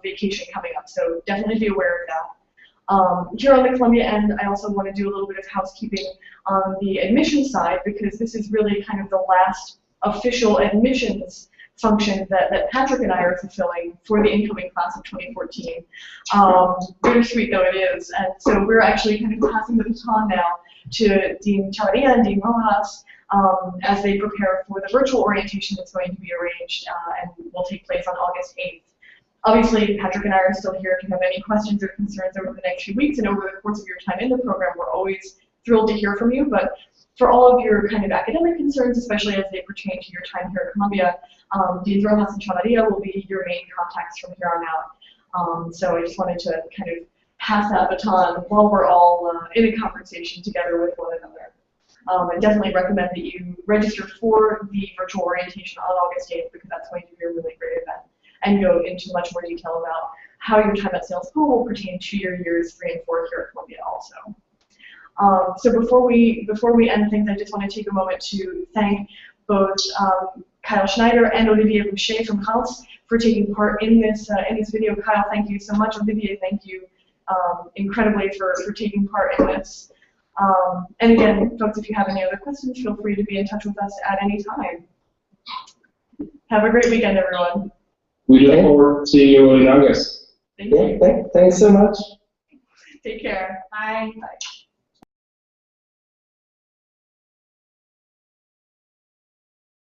vacation coming up, so definitely be aware of that. Here on the Columbia end, I also want to do a little bit of housekeeping on the admission side, because this is really kind of the last official admissions function that Patrick and I are fulfilling for the incoming class of 2014. Bittersweet though it is, and so we're actually kind of passing the baton now to Dean Chavarria and Dean Rojas as they prepare for the virtual orientation that's going to be arranged and will take place on August 8th. Obviously, Patrick and I are still here if you have any questions or concerns over the next few weeks, and over the course of your time in the program, we're always thrilled to hear from you. But for all of your kind of academic concerns, especially as they pertain to your time here at Columbia, Dean Rojas and Chavarria will be your main contacts from here on out. So I just wanted to kind of pass that baton while we're all in a conversation together with one another. I definitely recommend that you register for the virtual orientation on August 8th, because that's going to be a really great event, and go into much more detail about how your time at Sciences Po will pertain to your years 3 and 4 here at Columbia also. So before we end things, I just want to take a moment to thank both Kyle Schneider and Olivier Boucher from House for taking part in this video. Kyle, thank you so much. Olivier, thank you incredibly for taking part in this. And again, folks, if you have any other questions, feel free to be in touch with us at any time. Have a great weekend, everyone. We look forward to seeing you in August. Thank you. Thanks so much. Take care. Bye. Bye.